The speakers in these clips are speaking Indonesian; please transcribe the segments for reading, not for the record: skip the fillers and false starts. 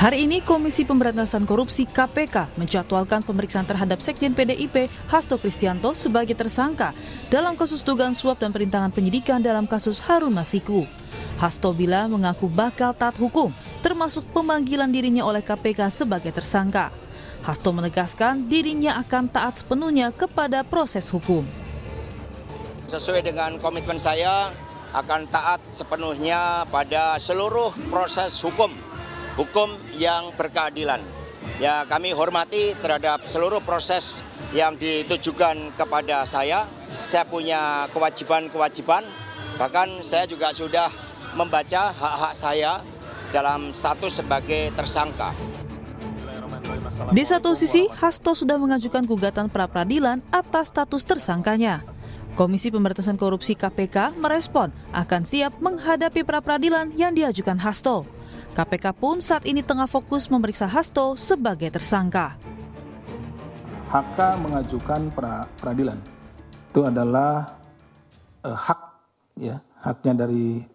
Hari ini Komisi Pemberantasan Korupsi KPK menjadwalkan pemeriksaan terhadap Sekjen PDIP Hasto Kristianto sebagai tersangka dalam kasus dugaan suap dan perintangan penyidikan dalam kasus Harun Masiku. Hasto bilang mengaku bakal taat hukum, termasuk pemanggilan dirinya oleh KPK sebagai tersangka. Hasto menegaskan dirinya akan taat sepenuhnya kepada proses hukum. Sesuai dengan komitmen saya akan taat sepenuhnya pada seluruh proses hukum yang berkeadilan. Ya, kami hormati terhadap seluruh proses yang ditujukan kepada saya. Saya punya kewajiban-kewajiban, bahkan saya juga sudah membaca hak-hak saya dalam status sebagai tersangka. Di satu sisi, Hasto sudah mengajukan gugatan pra-peradilan atas status tersangkanya. Komisi Pemberantasan Korupsi KPK merespon akan siap menghadapi pra-peradilan yang diajukan Hasto. KPK pun saat ini tengah fokus memeriksa Hasto sebagai tersangka. HK mengajukan pra-peradilan itu adalah haknya dari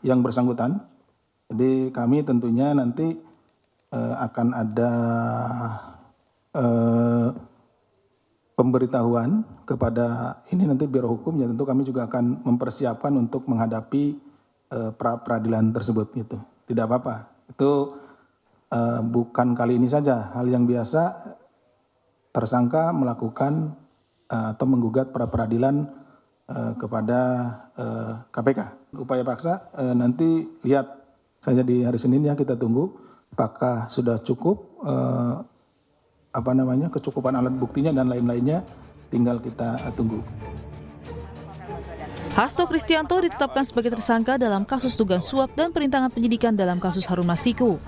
yang bersangkutan. Jadi kami tentunya nanti akan ada pemberitahuan kepada ini nanti Biro Hukum, ya tentu kami juga akan mempersiapkan untuk menghadapi pra-peradilan tersebut gitu. Tidak apa-apa, itu bukan kali ini saja, hal yang biasa tersangka melakukan atau menggugat pra-peradilan kepada KPK. Upaya paksa nanti lihat saja di hari Senin ya, kita tunggu apakah sudah cukup kecukupan alat buktinya dan lain-lainnya, tinggal kita tunggu. Hasto Kristianto ditetapkan sebagai tersangka dalam kasus dugaan suap dan perintangan penyidikan dalam kasus Harun Masiku.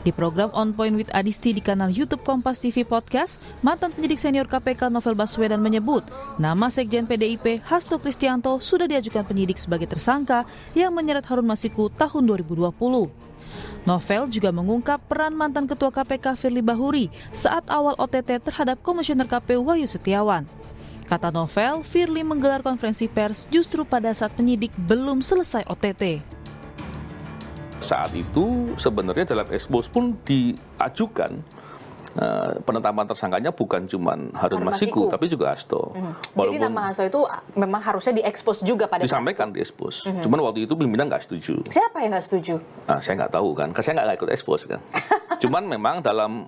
Di program On Point with Adisti di kanal YouTube Kompas TV Podcast, mantan penyidik senior KPK Novel Baswedan menyebut nama Sekjen PDIP Hasto Kristianto sudah diajukan penyidik sebagai tersangka yang menyeret Harun Masiku tahun 2020. Novel juga mengungkap peran mantan Ketua KPK Firly Bahuri saat awal OTT terhadap Komisioner KPU Wahyu Setiawan. Kata Novel, Firly menggelar konferensi pers justru pada saat penyidik belum selesai OTT. Saat itu sebenarnya dalam expose pun diajukan penetapan tersangkanya bukan cuma Harun Masiku, tapi juga Hasto. Jadi nama Hasto itu memang harusnya diekspos juga pada disampaikan di expose. Cuman waktu itu pimpinan nggak setuju. Siapa yang nggak setuju? Saya nggak tahu kan, saya nggak ikut expose kan. Cuman memang dalam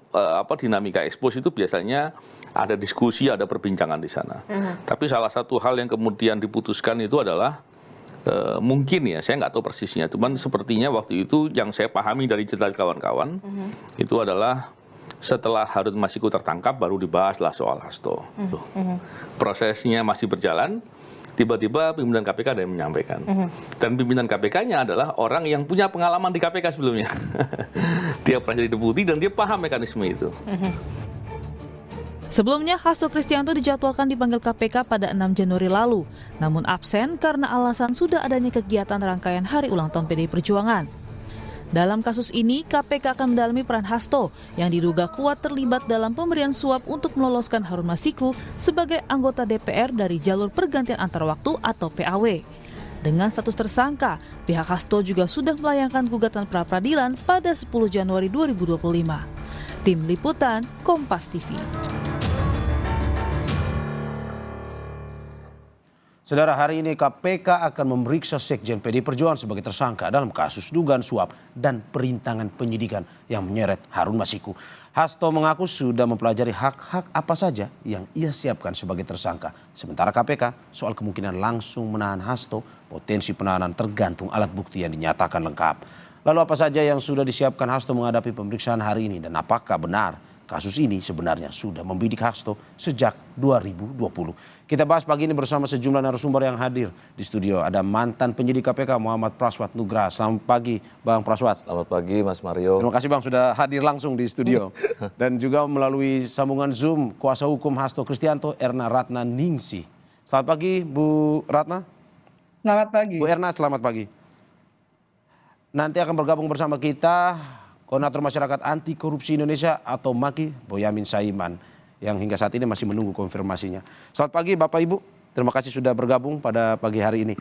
dinamika expose itu biasanya ada diskusi, ada perbincangan di sana. Tapi salah satu hal yang kemudian diputuskan itu adalah mungkin ya, saya nggak tahu persisnya. Cuman sepertinya waktu itu yang saya pahami dari cerita kawan-kawan itu adalah setelah Harun Masiku tertangkap baru dibahaslah soal Hasto. Prosesnya masih berjalan. Tiba-tiba pimpinan KPK ada yang menyampaikan. Dan pimpinan KPK-nya adalah orang yang punya pengalaman di KPK sebelumnya. Dia pernah jadi deputi dan dia paham mekanisme itu. Sebelumnya, Hasto Kristianto dijadwalkan dipanggil KPK pada 6 Januari lalu, namun absen karena alasan sudah adanya kegiatan rangkaian Hari Ulang Tahun PDI Perjuangan. Dalam kasus ini, KPK akan mendalami peran Hasto yang diduga kuat terlibat dalam pemberian suap untuk meloloskan Harun Masiku sebagai anggota DPR dari jalur pergantian antar waktu atau PAW. Dengan status tersangka, pihak Hasto juga sudah melayangkan gugatan pra-peradilan pada 10 Januari 2025. Tim Liputan, Kompas TV. Saudara, hari ini KPK akan memeriksa Sekjen PDI Perjuangan sebagai tersangka dalam kasus dugaan suap dan perintangan penyidikan yang menyeret Harun Masiku. Hasto mengaku sudah mempelajari hak-hak apa saja yang ia siapkan sebagai tersangka. Sementara KPK soal kemungkinan langsung menahan Hasto, potensi penahanan tergantung alat bukti yang dinyatakan lengkap. Lalu apa saja yang sudah disiapkan Hasto menghadapi pemeriksaan hari ini dan apakah benar kasus ini sebenarnya sudah membidik Hasto sejak 2020. Kita bahas pagi ini bersama sejumlah narasumber yang hadir di studio. Ada mantan penyidik KPK Muhammad Praswat Nugraha. Selamat pagi Bang Praswat. Selamat pagi Mas Mario. Terima kasih Bang sudah hadir langsung di studio. Dan juga melalui sambungan Zoom kuasa hukum Hasto Kristianto Erna Ratna Ningsih. Selamat pagi Bu Ratna. Selamat pagi. Bu Erna selamat pagi. Nanti akan bergabung bersama kita Koordinator Masyarakat Anti Korupsi Indonesia atau MAKI, Boyamin Saiman, yang hingga saat ini masih menunggu konfirmasinya. Selamat pagi Bapak Ibu, terima kasih sudah bergabung pada pagi hari ini.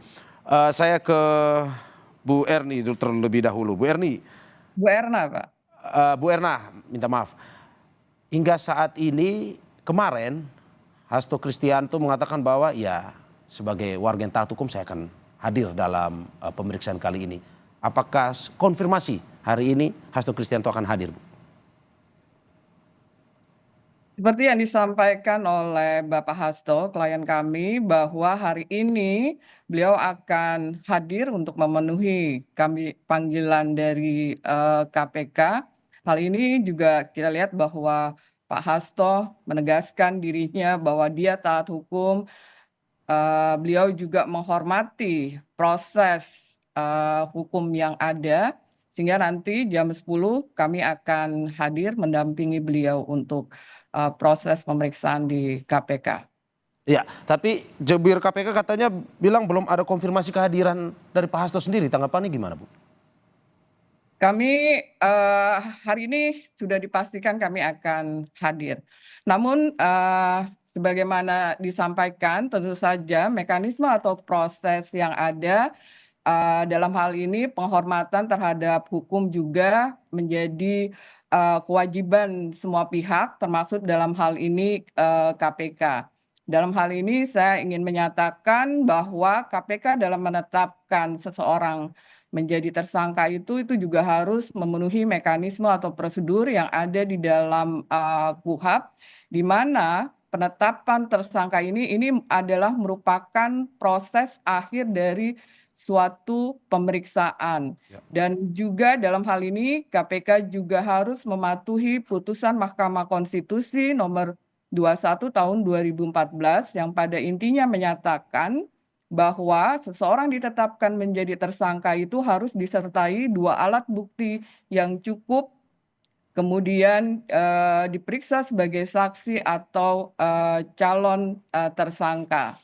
Saya ke Bu Erni terlebih dahulu. Bu Erni. Bu Erna, Pak. Bu Erna, minta maaf. Hingga saat ini, kemarin Hasto Kristianto mengatakan bahwa ya sebagai warga yang taat hukum saya akan hadir dalam pemeriksaan kali ini. Apakah konfirmasi hari ini Hasto Kristianto akan hadir, Bu? Seperti yang disampaikan oleh Bapak Hasto, klien kami, bahwa hari ini beliau akan hadir untuk memenuhi panggilan dari KPK. Hal ini juga kita lihat bahwa Pak Hasto menegaskan dirinya bahwa dia taat hukum. Beliau juga menghormati proses hukum yang ada, sehingga nanti jam 10 kami akan hadir mendampingi beliau untuk proses pemeriksaan di KPK. Ya, tapi jubir KPK katanya bilang belum ada konfirmasi kehadiran dari Pak Hasto sendiri. Tanggapannya gimana, Bu? Kami hari ini sudah dipastikan kami akan hadir. Namun sebagaimana disampaikan, tentu saja mekanisme atau proses yang ada dalam hal ini penghormatan terhadap hukum juga menjadi kewajiban semua pihak, termasuk dalam hal ini KPK. Dalam hal ini saya ingin menyatakan bahwa KPK dalam menetapkan seseorang menjadi tersangka itu juga harus memenuhi mekanisme atau prosedur yang ada di dalam KUHP, di mana penetapan tersangka ini adalah merupakan proses akhir dari suatu pemeriksaan. Dan juga dalam hal ini KPK juga harus mematuhi putusan Mahkamah Konstitusi nomor 21 tahun 2014 yang pada intinya menyatakan bahwa seseorang ditetapkan menjadi tersangka itu harus disertai 2 alat bukti yang cukup, kemudian diperiksa sebagai saksi atau calon tersangka.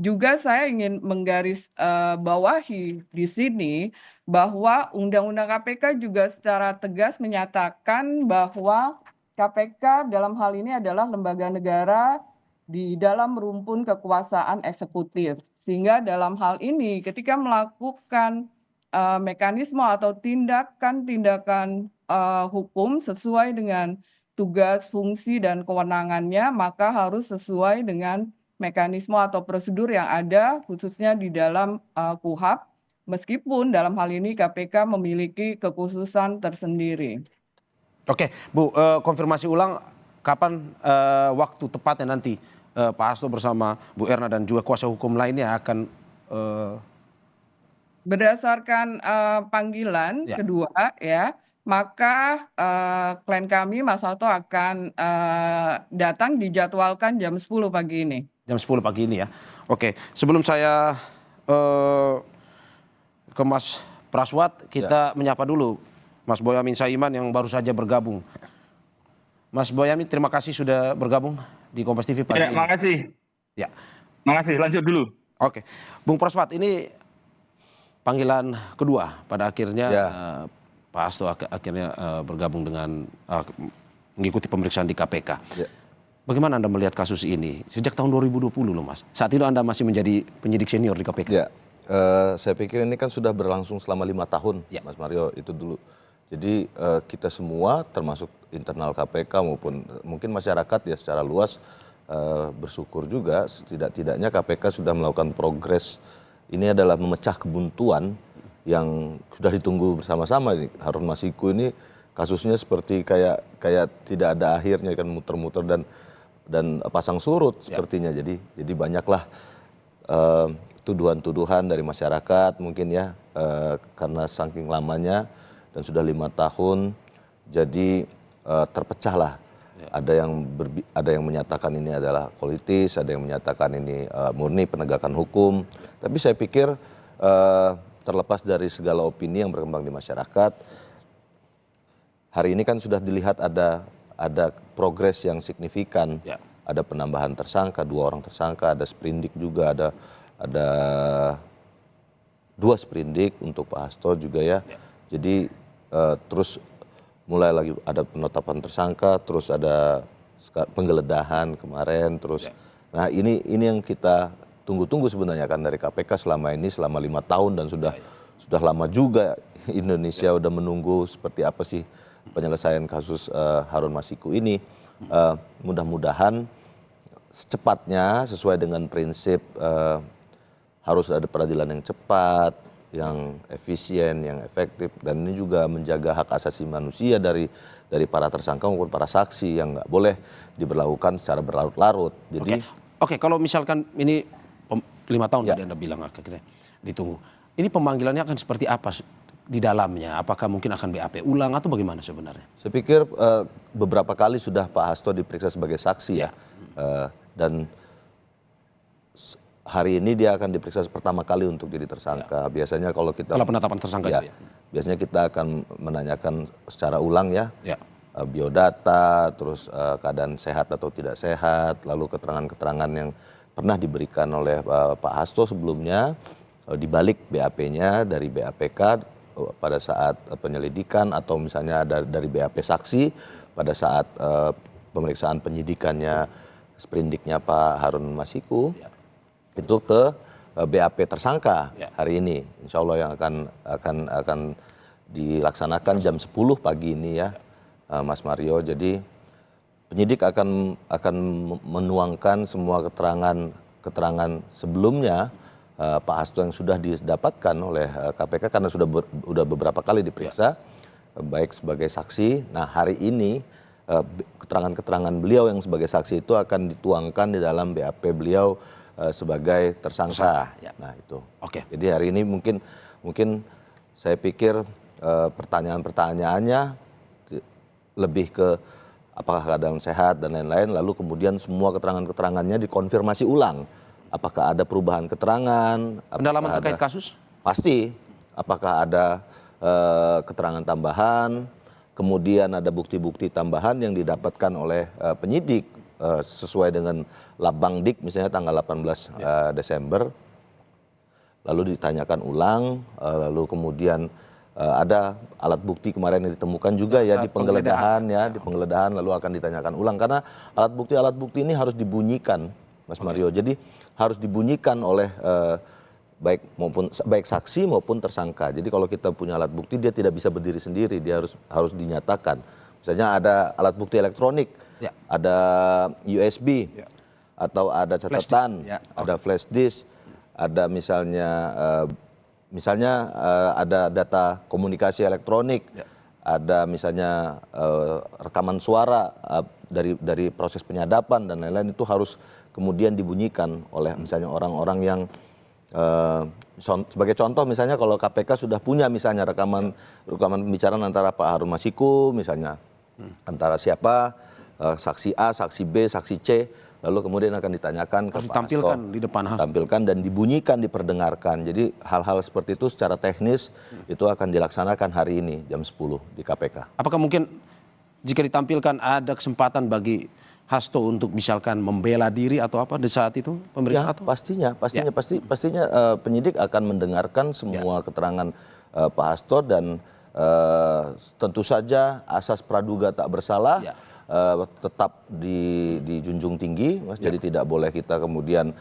Juga saya ingin menggarisbawahi di sini bahwa Undang-Undang KPK juga secara tegas menyatakan bahwa KPK dalam hal ini adalah lembaga negara di dalam rumpun kekuasaan eksekutif. Sehingga dalam hal ini ketika melakukan mekanisme atau tindakan-tindakan hukum sesuai dengan tugas, fungsi, dan kewenangannya, maka harus sesuai dengan mekanisme atau prosedur yang ada khususnya di dalam KUHP, meskipun dalam hal ini KPK memiliki kekhususan tersendiri. Oke, Bu, konfirmasi ulang kapan waktu tepatnya nanti Pak Hasto bersama Bu Erna dan juga kuasa hukum lainnya akan berdasarkan panggilan kedua ya, maka klien kami Mas Hasto akan datang dijadwalkan jam 10 pagi ini. Jam 10 pagi ini ya. Oke, sebelum saya ke Mas Praswat, kita menyapa dulu Mas Boyamin Saiman yang baru saja bergabung. Mas Boyamin, terima kasih sudah bergabung di Kompas TV pagi ini. Terima kasih. Ya. Terima kasih, lanjut dulu. Oke, Bung Praswat, ini panggilan kedua pada akhirnya Pak Hasto akhirnya bergabung dengan mengikuti pemeriksaan di KPK. Ya. Bagaimana Anda melihat kasus ini? Sejak tahun 2020 loh Mas. Saat itu Anda masih menjadi penyidik senior di KPK. Ya, saya pikir ini kan sudah berlangsung selama 5 tahun, Mas Mario, itu dulu. Jadi kita semua termasuk internal KPK maupun mungkin masyarakat ya secara luas bersyukur juga setidak-tidaknya KPK sudah melakukan progres. Ini adalah memecah kebuntuan yang sudah ditunggu bersama-sama. Harun Masiku ini kasusnya seperti kayak tidak ada akhirnya, kan muter-muter dan pasang surut sepertinya. Jadi banyaklah tuduhan-tuduhan dari masyarakat mungkin ya karena saking lamanya dan sudah 5 tahun, jadi terpecahlah. Ada yang menyatakan ini adalah politis, ada yang menyatakan ini murni penegakan hukum. Tapi saya pikir terlepas dari segala opini yang berkembang di masyarakat, hari ini kan sudah dilihat ada progres yang signifikan. Ada penambahan tersangka, 2 orang tersangka, ada sprindik juga, ada 2 sprindik untuk Pak Hasto juga ya. Jadi terus mulai lagi ada penetapan tersangka, terus ada penggeledahan kemarin, terus nah ini yang kita tunggu-tunggu sebenarnya kan dari KPK selama 5 tahun dan sudah lama juga Indonesia udah menunggu seperti apa sih penyelesaian kasus Harun Masiku ini. Mudah-mudahan secepatnya sesuai dengan prinsip harus ada peradilan yang cepat, yang efisien, yang efektif, dan ini juga menjaga hak asasi manusia dari para tersangka maupun para saksi yang nggak boleh diberlakukan secara berlarut-larut. Jadi, Oke, kalau misalkan ini 5 tahun tadi Anda bilang akhirnya ditunggu. Ini pemanggilannya akan seperti apa di dalamnya? Apakah mungkin akan BAP ulang atau bagaimana sebenarnya? saya pikir beberapa kali sudah Pak Hasto diperiksa sebagai saksi ya. Dan hari ini dia akan diperiksa pertama kali untuk jadi tersangka. Biasanya kalau kita Kalau penetapan tersangka ya, itu ya? biasanya kita akan menanyakan secara ulang ya. Ya. Biodata, terus keadaan sehat atau tidak sehat, lalu keterangan-keterangan yang pernah diberikan oleh Pak Hasto sebelumnya, dibalik BAP-nya dari BAPK pada saat penyelidikan atau misalnya dari BAP saksi pada saat pemeriksaan penyidikannya sprindiknya Pak Harun Masiku. Itu ke BAP tersangka hari ini, insya Allah yang akan dilaksanakan jam 10 pagi ini ya, Mas Mario. Jadi penyidik akan menuangkan semua keterangan sebelumnya Pak Hasto yang sudah didapatkan oleh KPK karena sudah beberapa kali diperiksa baik sebagai saksi. Nah hari ini keterangan-keterangan beliau yang sebagai saksi itu akan dituangkan di dalam BAP beliau sebagai tersangka. Nah itu. Jadi hari ini mungkin saya pikir pertanyaan-pertanyaannya lebih ke apakah keadaan sehat dan lain-lain, lalu kemudian semua keterangan-keterangannya dikonfirmasi ulang. Apakah ada perubahan keterangan? Pendalaman terkait kasus? Pasti. Apakah ada keterangan tambahan? Kemudian ada bukti-bukti tambahan yang didapatkan oleh penyidik sesuai dengan Labangdik misalnya tanggal 18 Desember. Lalu ditanyakan ulang, lalu kemudian ada alat bukti kemarin yang ditemukan juga ya di penggeledahan lalu akan ditanyakan ulang karena alat bukti ini harus dibunyikan, Mas Mario. Jadi harus dibunyikan oleh baik saksi maupun tersangka. Jadi kalau kita punya alat bukti dia tidak bisa berdiri sendiri, dia harus dinyatakan. Misalnya ada alat bukti elektronik, ada USB, atau ada catatan, ada flash disk, ada misalnya ada data komunikasi elektronik, ada misalnya rekaman suara dari proses penyadapan dan lain-lain, itu harus kemudian dibunyikan oleh misalnya orang-orang yang sebagai contoh misalnya kalau KPK sudah punya misalnya rekaman pembicaraan antara Pak Harun Masiku misalnya antara siapa, saksi A, saksi B, saksi C, lalu kemudian akan ditanyakan ke Pak Hasto, ditampilkan di depan Hasto, tampilkan dan dibunyikan, diperdengarkan. Jadi hal-hal seperti itu secara teknis itu akan dilaksanakan hari ini jam 10 di KPK. Apakah mungkin jika ditampilkan ada kesempatan bagi Hasto untuk misalkan membela diri atau apa di saat itu pemeriksaan? Ya, pastinya penyidik akan mendengarkan semua keterangan Pak Hasto dan tentu saja asas praduga tak bersalah tetap dijunjung tinggi, Mas. Jadi tidak boleh kita kemudian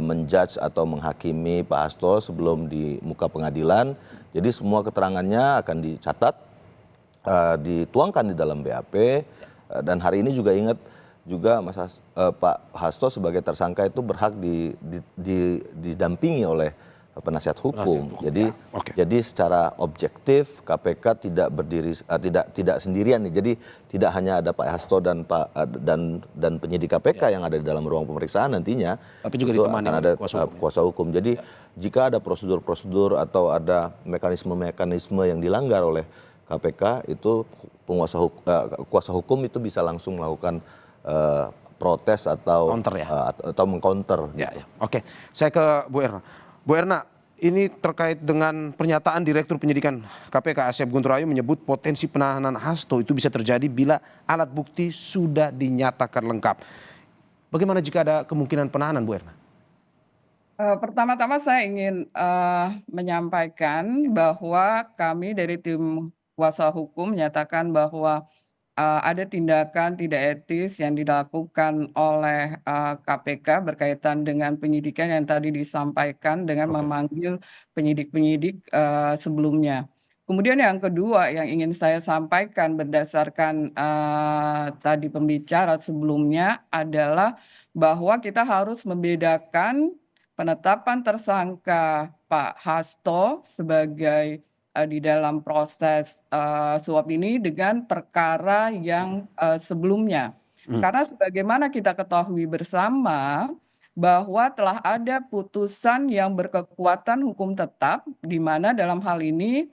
menjudge atau menghakimi Pak Hasto sebelum di muka pengadilan. Jadi semua keterangannya akan dicatat, dituangkan di dalam BAP. Dan hari ini juga ingat juga Pak Hasto sebagai tersangka itu berhak didampingi oleh penasihat hukum. Jadi secara objektif KPK tidak berdiri tidak sendirian nih. Jadi tidak hanya ada Pak Hasto dan penyidik KPK yang ada di dalam ruang pemeriksaan nantinya, tapi juga ditemani ada kuasa hukum. Jadi jika ada prosedur-prosedur atau ada mekanisme-mekanisme yang dilanggar oleh KPK, itu kuasa hukum itu bisa langsung melakukan protes atau atau mengcounter. Oke, saya ke Bu Erna. Bu Erna, ini terkait dengan pernyataan Direktur Penyidikan KPK Asep Guntur Ayu menyebut potensi penahanan Hasto itu bisa terjadi bila alat bukti sudah dinyatakan lengkap. Bagaimana jika ada kemungkinan penahanan, Bu Erna? Pertama-tama saya ingin menyampaikan bahwa kami dari tim kuasa hukum menyatakan bahwa ada tindakan tidak etis yang dilakukan oleh KPK berkaitan dengan penyidikan yang tadi disampaikan dengan memanggil penyidik-penyidik sebelumnya. Kemudian yang kedua yang ingin saya sampaikan berdasarkan tadi pembicara sebelumnya adalah bahwa kita harus membedakan penetapan tersangka Pak Hasto sebagai di dalam proses suap ini dengan perkara yang sebelumnya. Karena sebagaimana kita ketahui bersama bahwa telah ada putusan yang berkekuatan hukum tetap, di mana dalam hal ini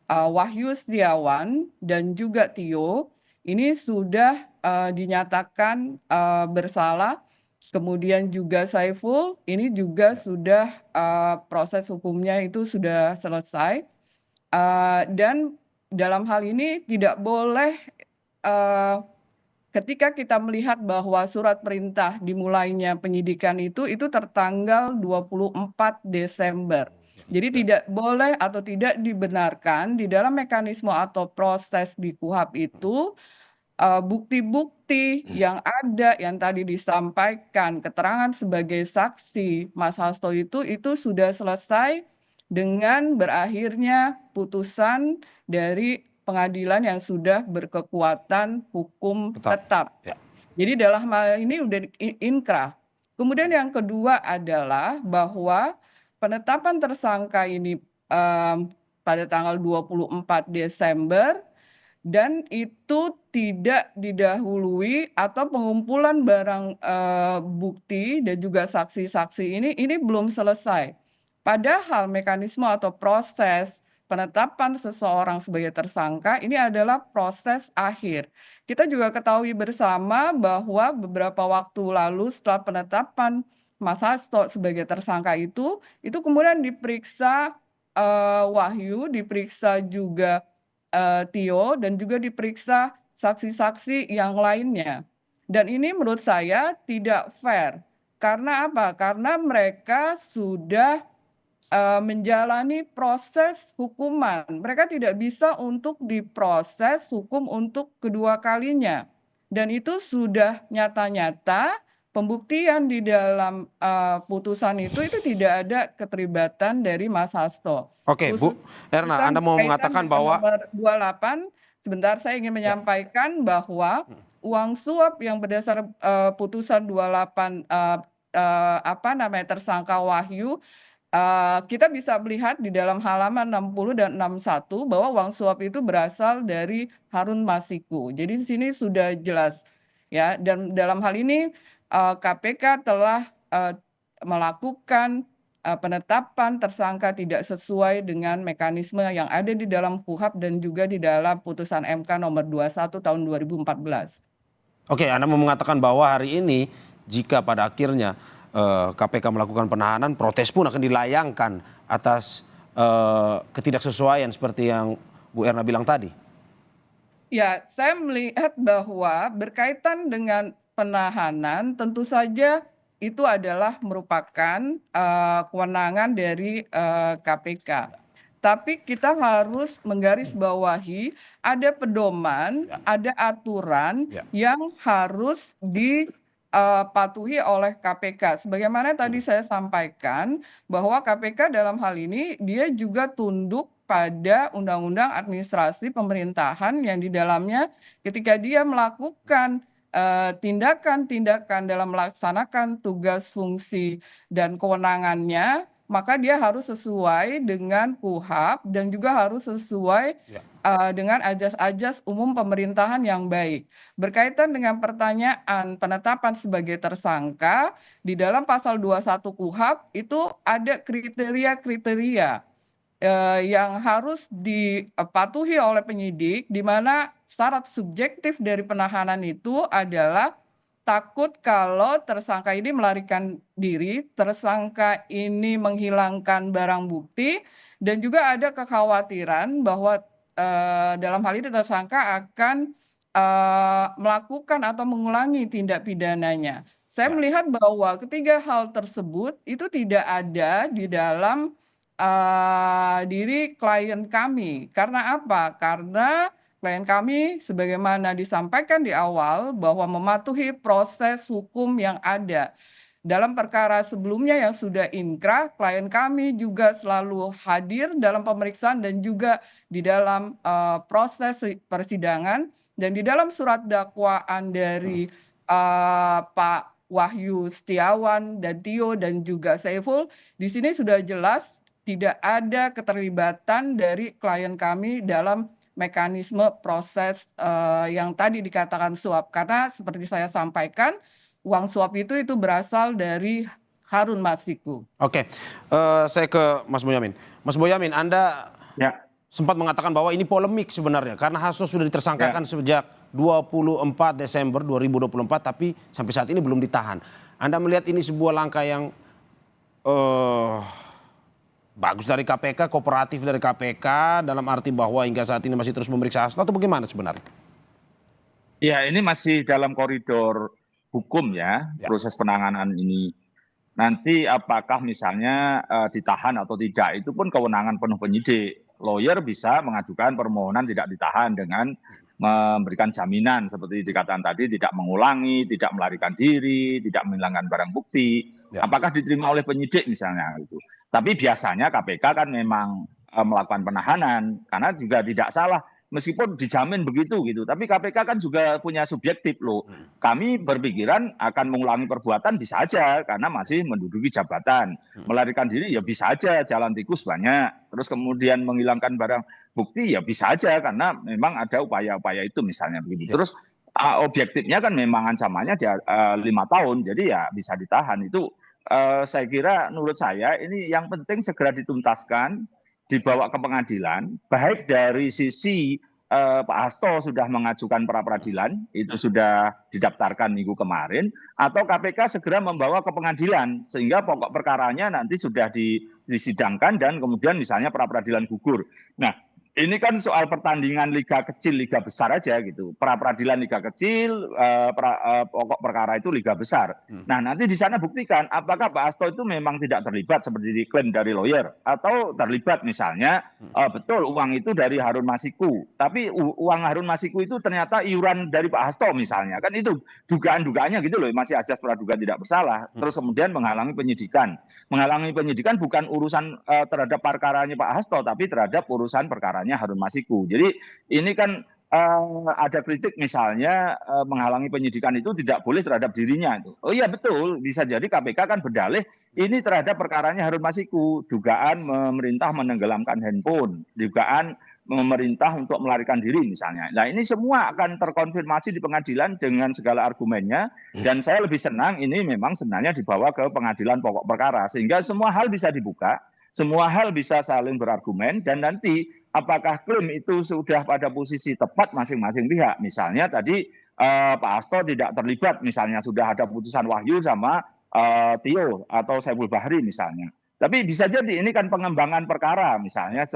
Wahyu Setiawan dan juga Tio ini sudah dinyatakan bersalah. Kemudian juga Saiful ini juga sudah proses hukumnya itu sudah selesai. Dan dalam hal ini tidak boleh ketika kita melihat bahwa surat perintah dimulainya penyidikan itu tertanggal 24 Desember. Jadi tidak boleh atau tidak dibenarkan di dalam mekanisme atau proses di KUHP itu bukti-bukti yang ada yang tadi disampaikan, keterangan sebagai saksi Mas Hasto itu sudah selesai dengan berakhirnya putusan dari pengadilan yang sudah berkekuatan hukum tetap. Ya. Jadi dalam hal ini udah inkrah. Kemudian yang kedua adalah bahwa penetapan tersangka ini pada tanggal 24 Desember dan itu tidak didahului atau pengumpulan barang bukti dan juga saksi-saksi ini belum selesai. Padahal mekanisme atau proses penetapan seseorang sebagai tersangka ini adalah proses akhir. Kita juga ketahui bersama bahwa beberapa waktu lalu setelah penetapan Mas Hasto sebagai tersangka itu kemudian diperiksa Wahyu, diperiksa juga Tio, dan juga diperiksa saksi-saksi yang lainnya. Dan ini menurut saya tidak fair. Karena apa? Karena mereka sudah menjalani proses hukuman. Mereka tidak bisa untuk diproses hukum untuk kedua kalinya. Dan itu sudah nyata-nyata pembuktian di dalam putusan itu tidak ada keterlibatan dari Mas Hasto. Oke, Bu Erna, Anda mau mengatakan bahwa nomor 28, sebentar saya ingin menyampaikan bahwa uang suap yang berdasar putusan 28 tersangka Wahyu, kita bisa melihat di dalam halaman 60 dan 61 bahwa uang suap itu berasal dari Harun Masiku. Jadi di sini sudah jelas ya, dan dalam hal ini KPK telah melakukan penetapan tersangka tidak sesuai dengan mekanisme yang ada di dalam KUHP dan juga di dalam putusan MK nomor 21 tahun 2014. Oke, Anda mau mengatakan bahwa hari ini jika pada akhirnya KPK melakukan penahanan, protes pun akan dilayangkan atas ketidaksesuaian seperti yang Bu Erna bilang tadi? Ya, saya melihat bahwa berkaitan dengan penahanan tentu saja itu adalah merupakan kewenangan dari KPK. Tapi kita harus menggarisbawahi ada pedoman, ada aturan yang harus dipatuhi oleh KPK. Sebagaimana tadi saya sampaikan bahwa KPK dalam hal ini dia juga tunduk pada Undang-Undang Administrasi Pemerintahan yang di dalamnya ketika dia melakukan tindakan-tindakan dalam melaksanakan tugas, fungsi, dan kewenangannya, maka dia harus sesuai dengan KUHP dan juga harus sesuai dengan ajas-ajas umum pemerintahan yang baik. Berkaitan dengan pertanyaan penetapan sebagai tersangka, di dalam pasal 21 KUHP itu ada kriteria-kriteria yang harus dipatuhi oleh penyidik, di mana syarat subjektif dari penahanan itu adalah takut kalau tersangka ini melarikan diri, tersangka ini menghilangkan barang bukti, dan juga ada kekhawatiran bahwa dalam hal ini tersangka akan melakukan atau mengulangi tindak pidananya. Saya melihat bahwa ketiga hal tersebut itu tidak ada di dalam diri klien kami. Karena apa? Karena klien kami sebagaimana disampaikan di awal bahwa mematuhi proses hukum yang ada. dalam perkara sebelumnya yang sudah inkrah, klien kami juga selalu hadir dalam pemeriksaan dan juga di dalam proses persidangan. Dan di dalam surat dakwaan dari Pak Wahyu Setiawan dan Tio dan juga Saiful, di sini sudah jelas tidak ada keterlibatan dari klien kami dalam mekanisme proses yang tadi dikatakan suap. Karena seperti saya sampaikan, uang suap itu berasal dari Harun Masiku. Oke, saya ke Mas Boyamin. Mas Boyamin, Anda sempat mengatakan bahwa ini polemik sebenarnya karena Hasto sudah ditersangkakan sejak 24 Desember 2024 tapi sampai saat ini belum ditahan. Anda melihat ini sebuah langkah yang bagus dari KPK, kooperatif dari KPK dalam arti bahwa hingga saat ini masih terus memeriksa Hasto atau bagaimana sebenarnya? Ya, ini masih dalam koridor hukum ya, proses penanganan ini. Nanti apakah misalnya ditahan atau tidak, itu pun kewenangan penuh penyidik. Lawyer bisa mengajukan permohonan tidak ditahan dengan memberikan jaminan seperti dikatakan tadi, tidak mengulangi, tidak melarikan diri, tidak menghilangkan barang bukti. Apakah diterima oleh penyidik misalnya itu. Tapi biasanya KPK kan memang melakukan penahanan karena juga tidak salah. Meskipun dijamin begitu gitu, tapi KPK kan juga punya subjektif loh. Kami berpikiran akan mengulangi perbuatan bisa aja karena masih menduduki jabatan. Melarikan diri ya bisa aja, jalan tikus banyak. Terus kemudian menghilangkan barang bukti ya bisa aja karena memang ada upaya-upaya itu misalnya begitu. Terus objektifnya kan memang ancamannya 5 tahun, jadi ya bisa ditahan. Itu saya kira menurut saya ini yang penting segera dituntaskan, dibawa ke pengadilan, baik dari sisi Pak Hasto sudah mengajukan pra peradilan, itu sudah didaftarkan minggu kemarin, atau KPK segera membawa ke pengadilan, sehingga pokok perkaranya nanti sudah disidangkan dan kemudian misalnya pra peradilan gugur. Nah, ini kan soal pertandingan liga kecil, liga besar aja gitu. Pra peradilan liga kecil, pokok perkara itu liga besar. Nah, nanti di sana buktikan apakah Pak Hasto itu memang tidak terlibat seperti diklaim dari lawyer, atau terlibat misalnya betul uang itu dari Harun Masiku, tapi uang Harun Masiku itu ternyata iuran dari Pak Hasto misalnya. Kan itu dugaan-dugaannya gitu loh, masih asas praduga tidak bersalah. Terus kemudian menghalangi penyidikan. Menghalangi penyidikan bukan urusan terhadap perkaranya Pak Hasto, tapi terhadap urusan perkara Harun Masiku. Jadi ini kan ada kritik misalnya menghalangi penyidikan itu tidak boleh terhadap dirinya. Oh iya betul, bisa jadi KPK kan berdalih ini terhadap perkaranya Harun Masiku, dugaan memerintah menenggelamkan handphone, dugaan memerintah untuk melarikan diri misalnya. Nah ini semua akan terkonfirmasi di pengadilan dengan segala argumennya, dan saya lebih senang ini memang sebenarnya dibawa ke pengadilan pokok perkara sehingga semua hal bisa dibuka, semua hal bisa saling berargumen, dan nanti apakah klaim itu sudah pada posisi tepat masing-masing pihak. Misalnya tadi Pak Hasto tidak terlibat, misalnya sudah ada putusan Wahyu sama Tio atau Saiful Bahri misalnya. Tapi bisa jadi ini kan pengembangan perkara, misalnya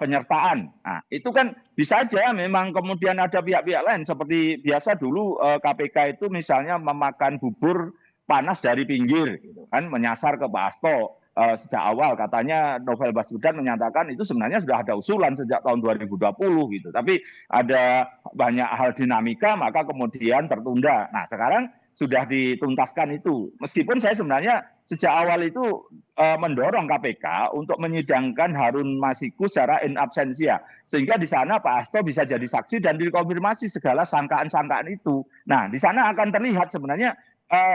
penyertaan. Nah, itu kan bisa aja memang kemudian ada pihak-pihak lain. Seperti biasa dulu KPK itu misalnya memakan bubur panas dari pinggir, gitu kan, menyasar ke Pak Hasto. Sejak awal katanya Novel Baswedan menyatakan itu sebenarnya sudah ada usulan sejak tahun 2020 gitu. Tapi ada banyak hal dinamika maka kemudian tertunda. Nah sekarang sudah dituntaskan itu. Meskipun saya sebenarnya sejak awal itu mendorong KPK untuk menyidangkan Harun Masiku secara in absentia. Sehingga di sana Pak Hasto bisa jadi saksi dan dikonfirmasi segala sangkaan-sangkaan itu. Nah di sana akan terlihat sebenarnya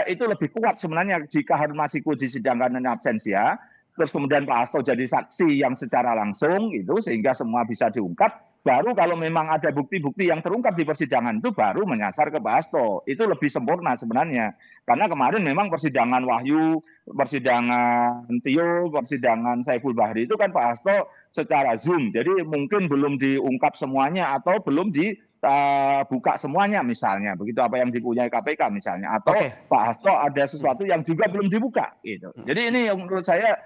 itu lebih kuat sebenarnya jika Harun Masiku disidangkan in absentia, terus kemudian Pak Hasto jadi saksi yang secara langsung itu sehingga semua bisa diungkap. Baru kalau memang ada bukti-bukti yang terungkap di persidangan itu baru menyasar ke Pak Hasto. Itu lebih sempurna sebenarnya. Karena kemarin memang persidangan Wahyu, persidangan Tio, persidangan Saiful Bahri itu kan Pak Hasto secara Zoom. Jadi mungkin belum diungkap semuanya atau belum buka semuanya misalnya, begitu apa yang dipunyai KPK misalnya, atau Pak Hasto ada sesuatu yang juga belum dibuka gitu. Jadi ini yang menurut saya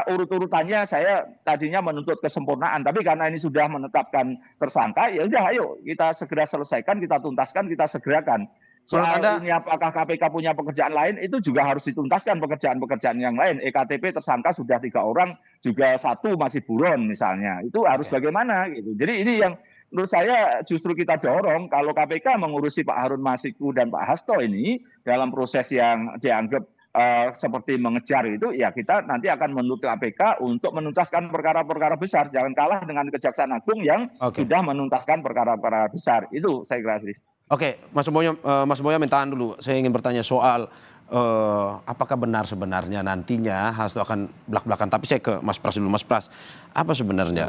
urut-urutannya saya tadinya menuntut kesempurnaan, tapi karena ini sudah menetapkan tersangka, ya udah ayo kita segera selesaikan, kita tuntaskan, kita segerakan. Soal ini apakah KPK punya pekerjaan lain, itu juga harus dituntaskan pekerjaan-pekerjaan yang lain. EKTP tersangka sudah 3 orang, juga 1 masih buron misalnya. Itu harus bagaimana gitu. Jadi ini yang menurut saya justru kita dorong kalau KPK mengurusi Pak Harun Masiku dan Pak Hasto ini dalam proses yang dianggap seperti mengejar itu, ya kita nanti akan menuntut KPK untuk menuntaskan perkara-perkara besar. Jangan kalah dengan Kejaksaan Agung yang sudah menuntaskan perkara-perkara besar. Itu saya kira sih. Oke, Mas Boyamin tahan dulu. Saya ingin bertanya soal apakah benar sebenarnya nantinya Hasto akan belak-belakan. Tapi saya ke Mas Pras dulu. Mas Pras, apa sebenarnya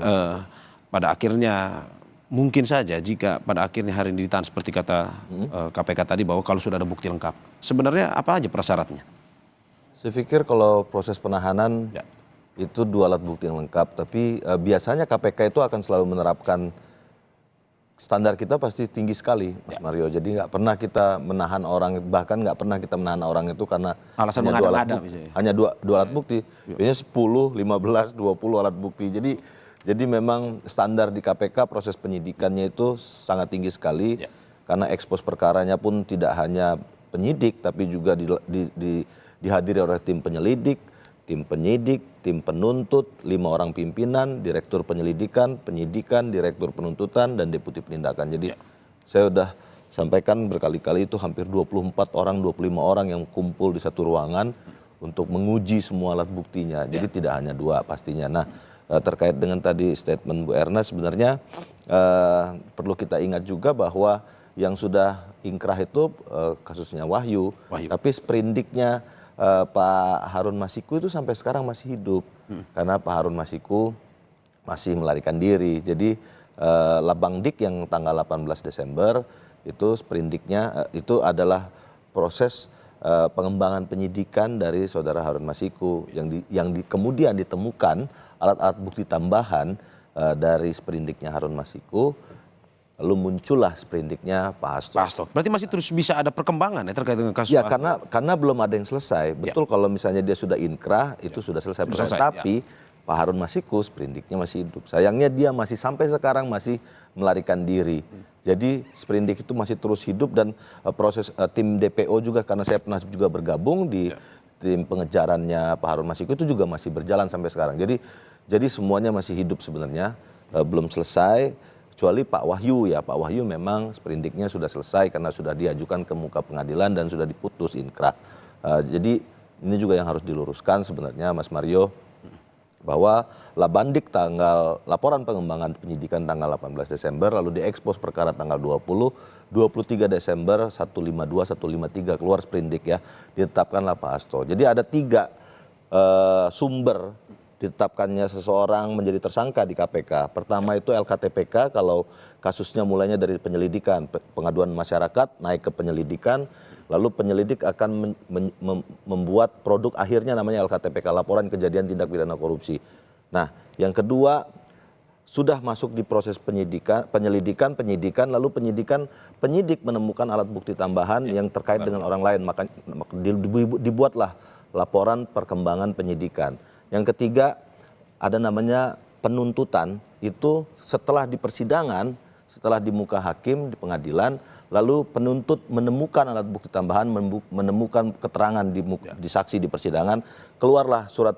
pada akhirnya mungkin saja jika pada akhirnya hari ini ditahan seperti kata KPK tadi bahwa kalau sudah ada bukti lengkap. Sebenarnya apa aja prasyaratnya? Saya pikir kalau proses penahanan itu 2 alat bukti yang lengkap. Tapi biasanya KPK itu akan selalu menerapkan standar kita pasti tinggi sekali, Mas Mario. Jadi nggak pernah kita menahan orang, bahkan nggak pernah kita menahan orang itu karena alasan hanya dua alat bukti. Biasanya 10, 15, 20 alat bukti. Jadi memang standar di KPK proses penyidikannya itu sangat tinggi sekali. Karena ekspos perkaranya pun tidak hanya penyidik, tapi juga dihadiri oleh tim penyelidik, tim penyidik, tim penuntut, 5 orang pimpinan, direktur penyelidikan, penyidikan, direktur penuntutan, dan deputi penindakan. Jadi saya sudah sampaikan berkali-kali itu hampir 24 orang, 25 orang yang kumpul di satu ruangan untuk menguji semua alat buktinya. Jadi tidak hanya 2 pastinya. Nah, terkait dengan tadi statement Bu Erna, sebenarnya perlu kita ingat juga bahwa yang sudah ingkrah itu kasusnya Wahyu. Tapi sprindiknya Pak Harun Masiku itu sampai sekarang masih hidup. Karena Pak Harun Masiku masih melarikan diri. Jadi Labangdik yang tanggal 18 Desember itu sprindiknya itu adalah proses pengembangan penyidikan dari saudara Harun Masiku yang kemudian ditemukan alat-alat bukti tambahan dari sprindiknya Harun Masiku. Lalu muncullah sprindiknya Pak Hasto. Berarti masih terus bisa ada perkembangan ya terkait dengan kasus ya, karena belum ada yang selesai. Betul kalau misalnya dia sudah inkrah, itu sudah selesai. Tapi Pak Harun Masiku sprindiknya masih hidup. Sayangnya dia masih sampai sekarang masih melarikan diri. Jadi sprindik itu masih terus hidup dan proses tim DPO juga, karena saya pernah juga bergabung di tim pengejarannya Pak Harun Masiku itu juga masih berjalan sampai sekarang. Jadi semuanya masih hidup sebenarnya, belum selesai. Kecuali Pak Wahyu ya, Pak Wahyu memang sprindiknya sudah selesai karena sudah diajukan ke muka pengadilan dan sudah diputus inkrah. Jadi ini juga yang harus diluruskan sebenarnya Mas Mario, bahwa Labandik laporan pengembangan penyidikan tanggal 18 Desember, lalu diekspos perkara tanggal 23 Desember 152, 153 keluar sprindik ya, ditetapkanlah Pak Hasto. Jadi ada 3 sumber ditetapkannya seseorang menjadi tersangka di KPK. Pertama itu LKTPK kalau kasusnya mulainya dari penyelidikan, pengaduan masyarakat naik ke penyelidikan, lalu penyelidik akan membuat produk akhirnya namanya LKTPK, laporan kejadian tindak pidana korupsi. Nah, yang kedua sudah masuk di proses penyelidikan, lalu penyidik menemukan alat bukti tambahan yang terkait dengan orang lain, maka dibuatlah laporan perkembangan penyidikan. Yang ketiga ada namanya penuntutan, itu setelah di persidangan, setelah di muka hakim, di pengadilan, lalu penuntut menemukan alat bukti tambahan, menemukan keterangan di saksi di persidangan, keluarlah surat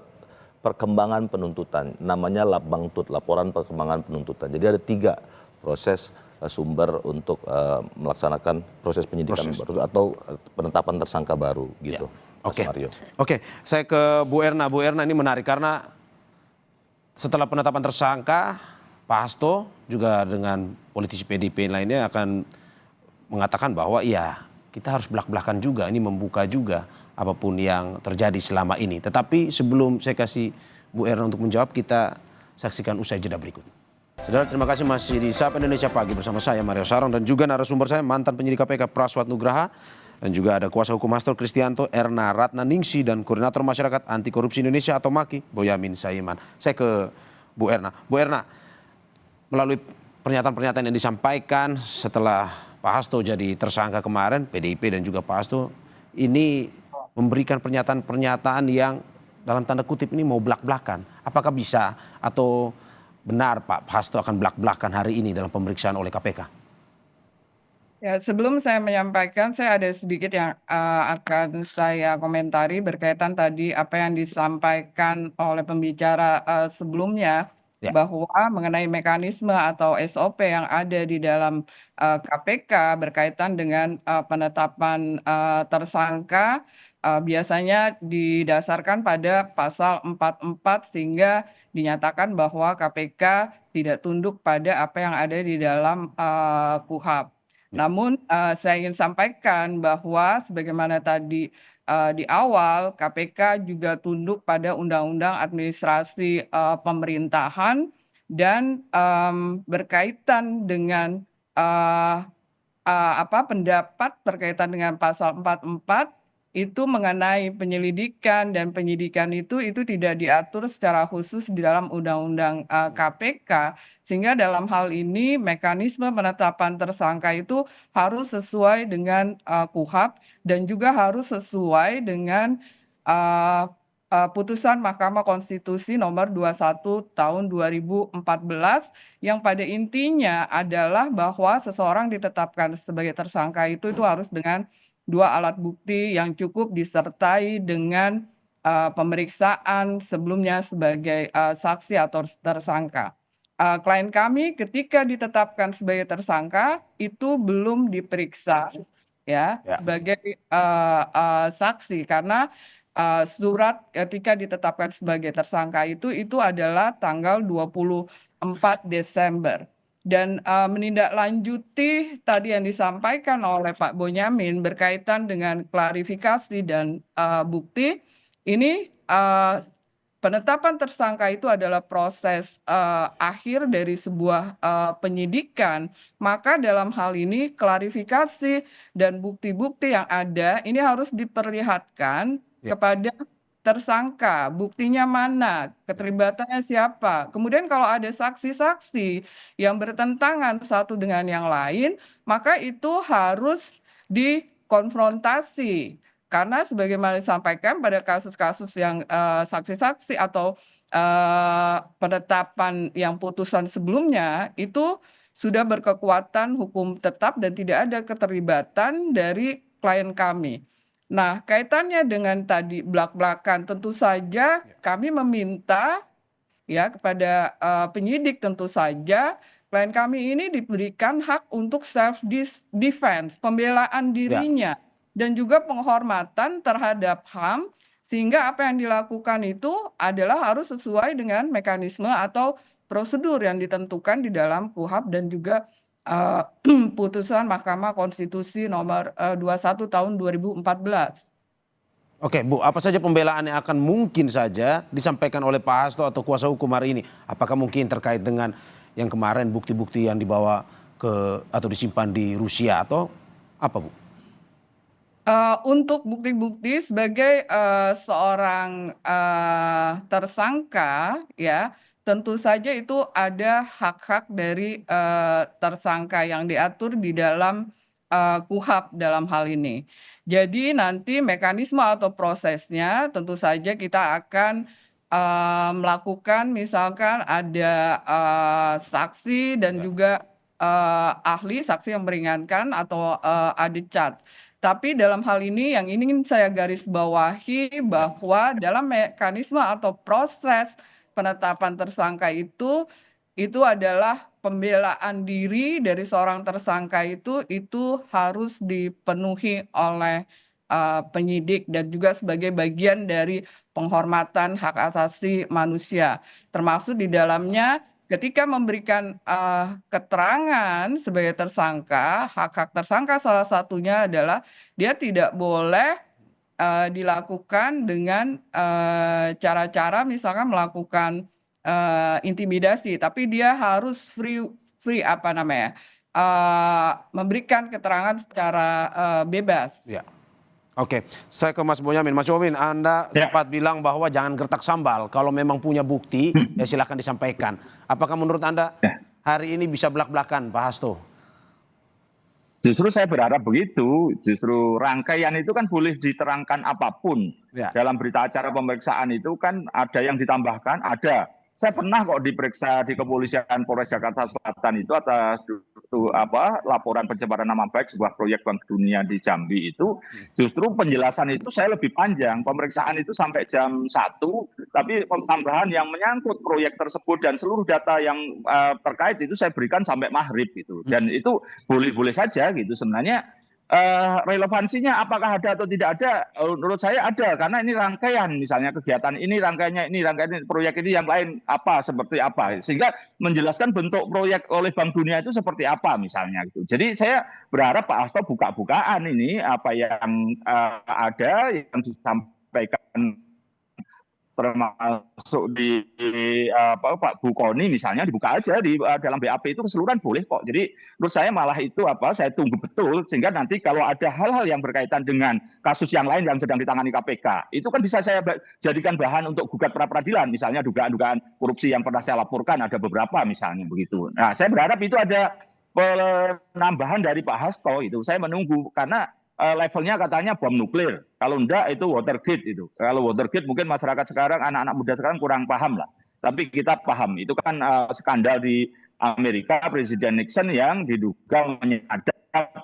perkembangan penuntutan, namanya Labbangtut, laporan perkembangan penuntutan. Jadi ada 3 proses sumber untuk melaksanakan proses penyidikan baru atau penetapan tersangka baru gitu. Oke, saya ke Bu Erna. Bu Erna ini menarik karena setelah penetapan tersangka, Pak Hasto juga dengan politisi PDIP lainnya akan mengatakan bahwa ya kita harus belak-belakan juga, ini membuka juga apapun yang terjadi selama ini. Tetapi sebelum saya kasih Bu Erna untuk menjawab, kita saksikan usai jeda berikut. Saudara, terima kasih masih di Sapa Indonesia Pagi bersama saya Mario Sarong dan juga narasumber saya mantan penyidik KPK Praswat Nugraha. Dan juga ada kuasa hukum Hasto Kristianto, Erna Ratnaningsi, dan koordinator masyarakat anti korupsi Indonesia atau MAKI, Boyamin Saiman. Saya ke Bu Erna. Bu Erna, melalui pernyataan-pernyataan yang disampaikan setelah Pak Hasto jadi tersangka kemarin, PDIP dan juga Pak Hasto ini memberikan pernyataan-pernyataan yang dalam tanda kutip ini mau belak-belakan. Apakah bisa atau benar Pak Hasto akan belak-belakan hari ini dalam pemeriksaan oleh KPK? Ya, sebelum saya menyampaikan, saya ada sedikit yang akan saya komentari berkaitan tadi apa yang disampaikan oleh pembicara sebelumnya bahwa mengenai mekanisme atau SOP yang ada di dalam KPK berkaitan dengan penetapan tersangka biasanya didasarkan pada pasal 44 sehingga dinyatakan bahwa KPK tidak tunduk pada apa yang ada di dalam KUHAP. Namun saya ingin sampaikan bahwa sebagaimana tadi di awal KPK juga tunduk pada Undang-Undang Administrasi Pemerintahan dan berkaitan dengan pendapat berkaitan dengan pasal 44 itu mengenai penyelidikan dan penyidikan itu tidak diatur secara khusus di dalam Undang-Undang KPK, sehingga dalam hal ini mekanisme penetapan tersangka itu harus sesuai dengan KUHAP dan juga harus sesuai dengan putusan Mahkamah Konstitusi nomor 21 tahun 2014 yang pada intinya adalah bahwa seseorang ditetapkan sebagai tersangka itu harus dengan 2 alat bukti yang cukup disertai dengan pemeriksaan sebelumnya sebagai saksi atau tersangka. Klien kami ketika ditetapkan sebagai tersangka itu belum diperiksa ya sebagai saksi karena surat ketika ditetapkan sebagai tersangka itu adalah tanggal 24 Desember. Dan menindaklanjuti tadi yang disampaikan oleh Pak Bonyamin berkaitan dengan klarifikasi dan bukti, ini penetapan tersangka itu adalah proses akhir dari sebuah penyidikan. Maka dalam hal ini klarifikasi dan bukti-bukti yang ada ini harus diperlihatkan kepada tersangka, buktinya mana, keterlibatannya siapa. Kemudian kalau ada saksi-saksi yang bertentangan satu dengan yang lain, maka itu harus dikonfrontasi. Karena sebagaimana disampaikan pada kasus-kasus yang saksi-saksi atau penetapan yang putusan sebelumnya, itu sudah berkekuatan hukum tetap dan tidak ada keterlibatan dari klien kami. Nah, kaitannya dengan tadi belak-belakan, tentu saja kami meminta ya kepada penyidik tentu saja klien kami ini diberikan hak untuk self defense, pembelaan dirinya dan juga penghormatan terhadap HAM sehingga apa yang dilakukan itu adalah harus sesuai dengan mekanisme atau prosedur yang ditentukan di dalam KUHAP dan juga putusan Mahkamah Konstitusi nomor 21 tahun 2014. Oke, Bu, apa saja pembelaan yang akan mungkin saja disampaikan oleh Pak Hasto atau kuasa hukum hari ini? Apakah mungkin terkait dengan yang kemarin bukti-bukti yang dibawa ke atau disimpan di Rusia atau apa, Bu? Untuk bukti-bukti sebagai seorang tersangka ya tentu saja itu ada hak-hak dari tersangka yang diatur di dalam KUHAP dalam hal ini. Jadi nanti mekanisme atau prosesnya tentu saja kita akan melakukan misalkan ada saksi dan juga ahli saksi yang meringankan atau adecat. Tapi dalam hal ini yang ingin saya garis bawahi bahwa dalam mekanisme atau proses penetapan tersangka itu adalah pembelaan diri dari seorang tersangka itu harus dipenuhi oleh penyidik dan juga sebagai bagian dari penghormatan hak asasi manusia. Termasuk di dalamnya ketika memberikan keterangan sebagai tersangka, hak-hak tersangka salah satunya adalah dia tidak boleh dilakukan dengan cara-cara misalkan melakukan intimidasi, tapi dia harus memberikan keterangan secara bebas. Ya. Oke, saya ke Mas Bonyamin. Mas Bonyamin, Anda sempat bilang bahwa jangan gertak sambal. Kalau memang punya bukti, ya silakan disampaikan. Apakah menurut Anda hari ini bisa belak-belakan, Pak Hasto? Justru saya berharap begitu. Justru rangkaian itu kan boleh diterangkan apapun. Dalam berita acara pemeriksaan itu kan ada yang ditambahkan, ada Saya pernah kok diperiksa di kepolisian Polres Jakarta Selatan itu atas laporan pencemaran nama baik sebuah proyek Bank Dunia di Jambi itu. Justru penjelasan itu saya lebih panjang. Pemeriksaan itu sampai jam 1, tapi tambahan yang menyangkut proyek tersebut dan seluruh data yang terkait itu saya berikan sampai maghrib gitu. Dan itu boleh-boleh saja gitu sebenarnya. Relevansinya apakah ada atau tidak ada, menurut saya ada, karena ini rangkaian, misalnya kegiatan ini rangkaiannya ini, rangkaian proyek ini yang lain apa, seperti apa, sehingga menjelaskan bentuk proyek oleh Bank Dunia itu seperti apa misalnya gitu. Jadi saya berharap Pak Hasto buka-bukaan ini apa yang ada yang disampaikan termasuk di Pak Bukoni misalnya, dibuka aja di dalam BAP itu keseluruhan boleh kok. Jadi menurut saya malah itu saya tunggu betul sehingga nanti kalau ada hal-hal yang berkaitan dengan kasus yang lain yang sedang ditangani KPK itu kan bisa saya jadikan bahan untuk gugat pra peradilan, misalnya dugaan-dugaan korupsi yang pernah saya laporkan ada beberapa misalnya begitu. Nah, saya berharap itu ada penambahan dari Pak Hasto itu. Saya menunggu karena levelnya katanya bom nuklir. Kalau enggak itu Watergate itu. Kalau Watergate mungkin masyarakat sekarang, anak-anak muda sekarang kurang paham lah. Tapi kita paham. Itu kan skandal di Amerika, Presiden Nixon yang diduga menyadap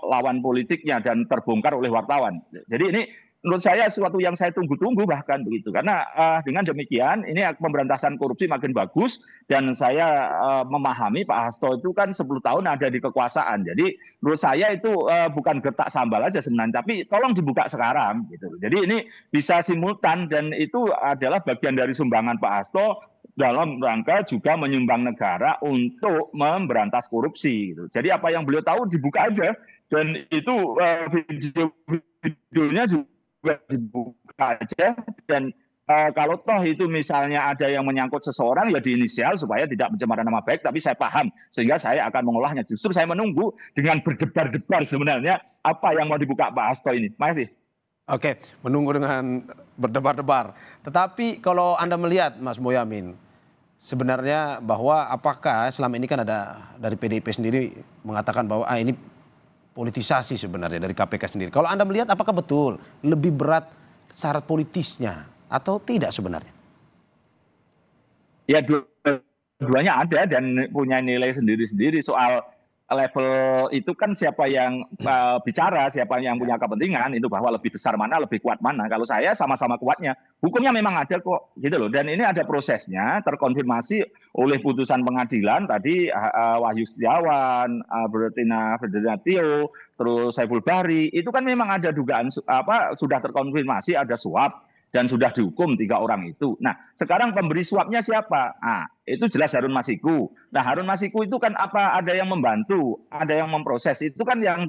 lawan politiknya dan terbongkar oleh wartawan. Jadi ini menurut saya sesuatu yang saya tunggu-tunggu bahkan begitu. Karena dengan demikian ini pemberantasan korupsi makin bagus dan saya memahami Pak Hasto itu kan 10 tahun ada di kekuasaan. Jadi menurut saya itu bukan gertak sambal aja sebenarnya, tapi tolong dibuka sekarang gitu. Jadi ini bisa simultan dan itu adalah bagian dari sumbangan Pak Hasto dalam rangka juga menyumbang negara untuk memberantas korupsi gitu. Jadi apa yang beliau tahu dibuka aja dan itu videonya juga dibuka aja dan kalau toh itu misalnya ada yang menyangkut seseorang ya diinisial supaya tidak mencemarkan nama baik, tapi saya paham sehingga saya akan mengolahnya. Justru saya menunggu dengan berdebar-debar sebenarnya apa yang mau dibuka Pak Hasto ini. Makasih. Oke, menunggu dengan berdebar-debar. Tetapi kalau Anda melihat Mas Boyamin, sebenarnya bahwa apakah selama ini kan ada dari PDIP sendiri mengatakan bahwa ini politisasi sebenarnya dari KPK sendiri. Kalau Anda melihat apakah betul lebih berat syarat politisnya atau tidak sebenarnya? Ya dua-duanya ada dan punya nilai sendiri-sendiri. Soal level itu kan siapa yang bicara, siapa yang punya kepentingan itu bahwa lebih besar mana, lebih kuat mana. Kalau saya sama-sama kuatnya. Hukumnya memang ada kok gitu loh. Dan ini ada prosesnya terkonfirmasi oleh putusan pengadilan tadi Wahyu Setiawan, Bertina Ferdinatio, terus Saiful Bahri. Itu kan memang ada dugaan sudah terkonfirmasi ada suap dan sudah dihukum 3 orang itu. Nah, sekarang pemberi suapnya siapa? Nah, itu jelas Harun Masiku. Nah, Harun Masiku itu kan ada yang membantu, ada yang memproses. Itu kan yang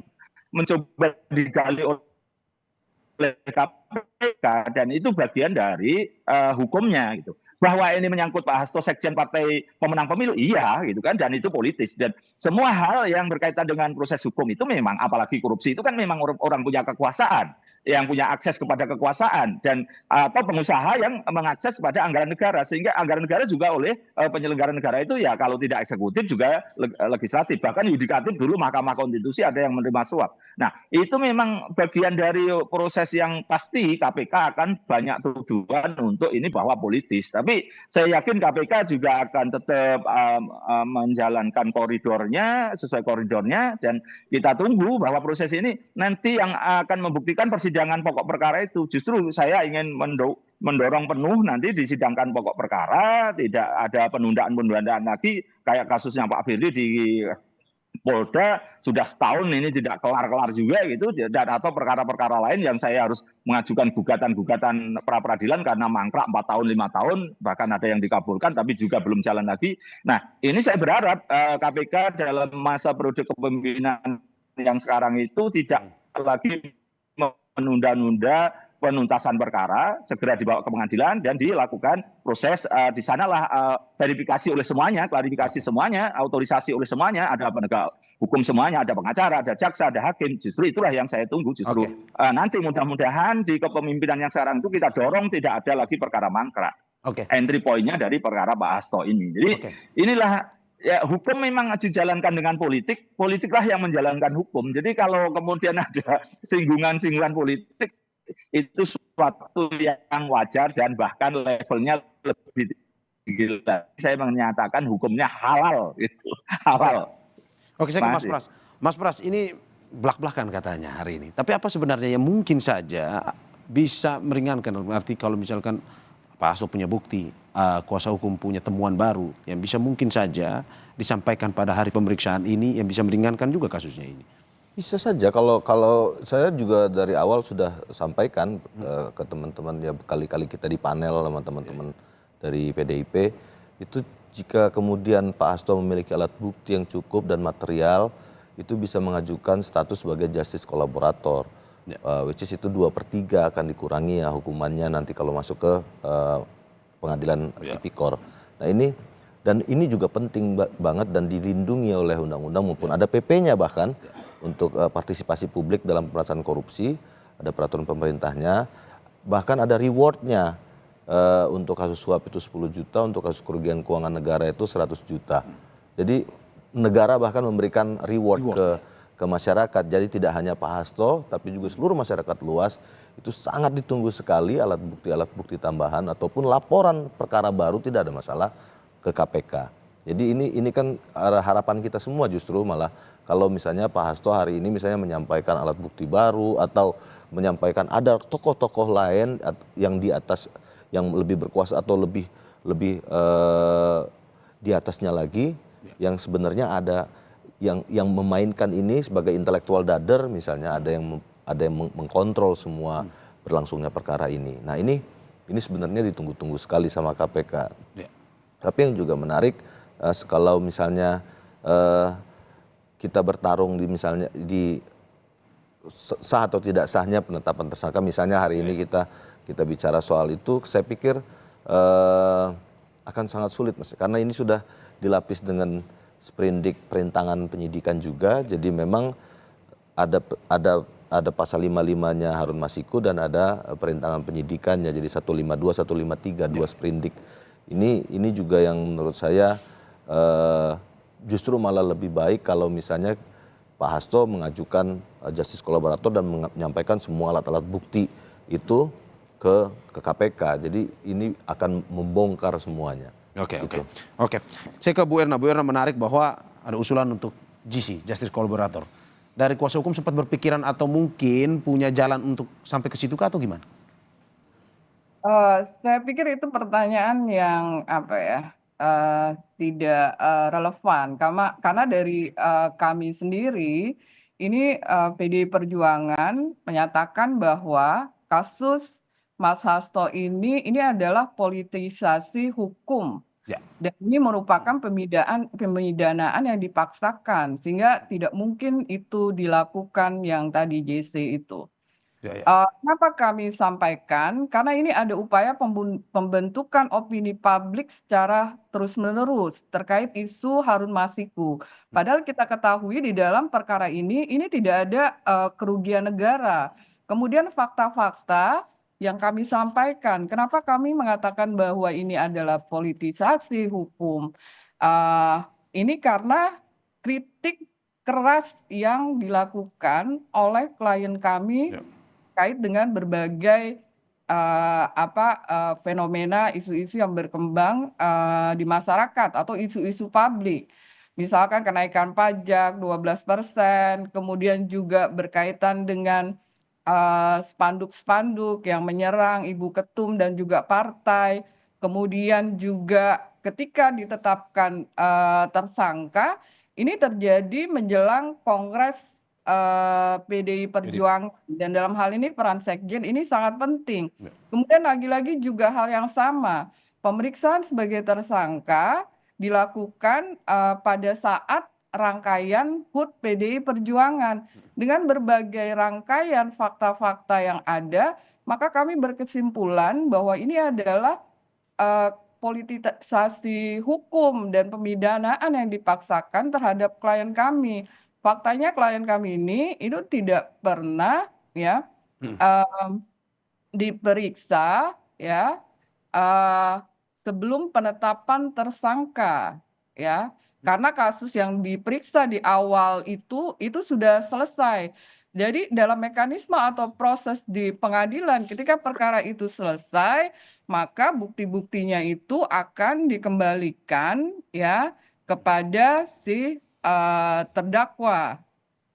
mencoba digali oleh KPK dan itu bagian dari hukumnya gitu. Bahwa ini menyangkut Pak Hasto sekjen partai pemenang pemilu, iya gitu kan, dan itu politis. Dan semua hal yang berkaitan dengan proses hukum itu memang, apalagi korupsi itu kan memang orang punya kekuasaan, yang punya akses kepada kekuasaan dan atau pengusaha yang mengakses pada anggaran negara, sehingga anggaran negara juga oleh penyelenggara negara itu ya kalau tidak eksekutif juga legislatif, bahkan yudikatif dulu Mahkamah Konstitusi ada yang menerima suap. Nah itu memang bagian dari proses yang pasti KPK akan banyak tuduhan untuk ini bahwa politis, tapi saya yakin KPK juga akan tetap menjalankan koridornya sesuai koridornya dan kita tunggu bahwa proses ini nanti yang akan membuktikan persidangan pokok perkara itu. Justru saya ingin mendorong penuh nanti disidangkan pokok perkara, tidak ada penundaan-penundaan lagi kayak kasusnya Pak Firly di Polda sudah setahun ini tidak kelar-kelar juga gitu, dan atau perkara-perkara lain yang saya harus mengajukan gugatan-gugatan pra peradilan karena mangkrak 4 tahun 5 tahun bahkan ada yang dikabulkan tapi juga belum jalan lagi. Nah ini saya berharap KPK dalam masa periode kepemimpinan yang sekarang itu tidak lagi menunda-nunda penuntasan perkara, segera dibawa ke pengadilan dan dilakukan proses di sanalah verifikasi oleh semuanya, klarifikasi semuanya, autorisasi oleh semuanya, ada penegak hukum semuanya, ada pengacara, ada jaksa, ada hakim. Justru itulah yang saya tunggu justru. Nanti mudah-mudahan di kepemimpinan yang sekarang itu kita dorong tidak ada lagi perkara mangkrak. Entry point-nya dari perkara Pak Hasto ini. Jadi inilah ya, hukum memang dijalankan dengan politik, politiklah yang menjalankan hukum. Jadi kalau kemudian ada singgungan-singgungan politik itu suatu yang wajar dan bahkan levelnya lebih gila. Saya menyatakan hukumnya halal itu, halal. Oke, saya ke Mas Masih. Pras. Mas Pras, ini belak-belakan katanya hari ini. Tapi apa sebenarnya yang mungkin saja bisa meringankan? Dalam arti kalau misalkan Pak Hasto punya bukti, kuasa hukum punya temuan baru yang bisa mungkin saja disampaikan pada hari pemeriksaan ini yang bisa meringankan juga kasusnya ini. Bisa saja kalau saya juga dari awal sudah sampaikan ke teman-teman ya berkali-kali kita di panel sama teman-teman dari PDIP itu jika kemudian Pak Hasto memiliki alat bukti yang cukup dan material itu bisa mengajukan status sebagai justice kolaborator, which is itu 2/3 akan dikurangi ya hukumannya nanti kalau masuk ke pengadilan tipikor. Nah ini juga penting banget dan dilindungi oleh undang-undang maupun ada PP-nya bahkan untuk partisipasi publik dalam pemberantasan korupsi, ada peraturan pemerintahnya, bahkan ada rewardnya untuk kasus suap itu 10 juta, untuk kasus kerugian keuangan negara itu 100 juta. Jadi negara bahkan memberikan reward ke masyarakat. Jadi tidak hanya Pak Hasto, tapi juga seluruh masyarakat luas itu sangat ditunggu sekali alat bukti tambahan ataupun laporan perkara baru tidak ada masalah ke KPK. Jadi ini kan harapan kita semua justru malah kalau misalnya Pak Hasto hari ini misalnya menyampaikan alat bukti baru atau menyampaikan ada tokoh-tokoh lain yang di atas yang lebih berkuasa atau lebih di atasnya lagi yang sebenarnya ada yang memainkan ini sebagai intellectual dader misalnya ada yang mengkontrol semua berlangsungnya perkara ini. Nah ini sebenarnya ditunggu-tunggu sekali sama KPK. Tapi yang juga menarik kalau misalnya kita bertarung misalnya di sah atau tidak sahnya penetapan tersangka, misalnya hari ini kita bicara soal itu, saya pikir akan sangat sulit Mas, karena ini sudah dilapis dengan sprindik perintangan penyidikan juga, jadi memang ada pasal 55-nya Harun Masiku dan ada perintangan penyidikannya, jadi 152, 153, dua sprindik. Ini juga yang menurut saya justru malah lebih baik kalau misalnya Pak Hasto mengajukan justice kolaborator dan menyampaikan semua alat-alat bukti itu ke KPK. Jadi ini akan membongkar semuanya. Oke. Saya ke Bu Erna. Bu Erna menarik bahwa ada usulan untuk GC, justice kolaborator. Dari kuasa hukum sempat berpikiran atau mungkin punya jalan untuk sampai ke situ atau gimana? Saya pikir itu pertanyaan yang tidak relevan karena dari kami sendiri ini PDI Perjuangan menyatakan bahwa kasus Mas Hasto ini adalah politisasi hukum dan ini merupakan pemidanaan yang dipaksakan sehingga tidak mungkin itu dilakukan yang tadi JC itu. Kenapa kami sampaikan? Karena ini ada upaya pembentukan opini publik secara terus-menerus terkait isu Harun Masiku. Padahal kita ketahui di dalam perkara ini tidak ada kerugian negara. Kemudian fakta-fakta yang kami sampaikan, kenapa kami mengatakan bahwa ini adalah politisasi hukum? Ini karena kritik keras yang dilakukan oleh klien kami terkait dengan berbagai fenomena isu-isu yang berkembang di masyarakat atau isu-isu publik. Misalkan kenaikan pajak 12%, kemudian juga berkaitan dengan spanduk-spanduk yang menyerang Ibu Ketum dan juga partai. Kemudian juga ketika ditetapkan tersangka, ini terjadi menjelang Kongres PDI Perjuangan dan dalam hal ini peran Sekjen ini sangat penting. Kemudian lagi-lagi juga hal yang sama, pemeriksaan sebagai tersangka dilakukan pada saat rangkaian HUT PDI Perjuangan dengan berbagai rangkaian fakta-fakta yang ada, maka kami berkesimpulan bahwa ini adalah politisasi hukum dan pemidanaan yang dipaksakan terhadap klien kami. Faktanya klien kami ini itu tidak pernah diperiksa sebelum penetapan tersangka karena kasus yang diperiksa di awal itu sudah selesai Jadi dalam mekanisme atau proses di pengadilan ketika perkara itu selesai, maka bukti-buktinya itu akan dikembalikan ya kepada si terdakwa.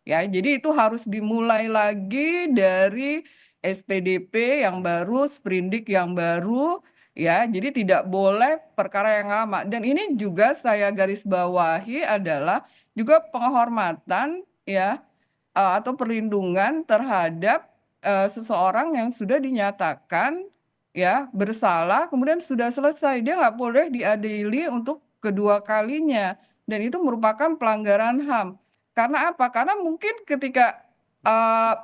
Ya, jadi itu harus dimulai lagi dari SPDP yang baru, sprindik yang baru, ya. Jadi tidak boleh perkara yang lama. Dan ini juga saya garis bawahi adalah juga penghormatan ya atau perlindungan terhadap seseorang yang sudah dinyatakan ya bersalah, kemudian sudah selesai. Dia nggak boleh diadili untuk kedua kalinya. Dan itu merupakan pelanggaran HAM. Karena apa? Karena mungkin ketika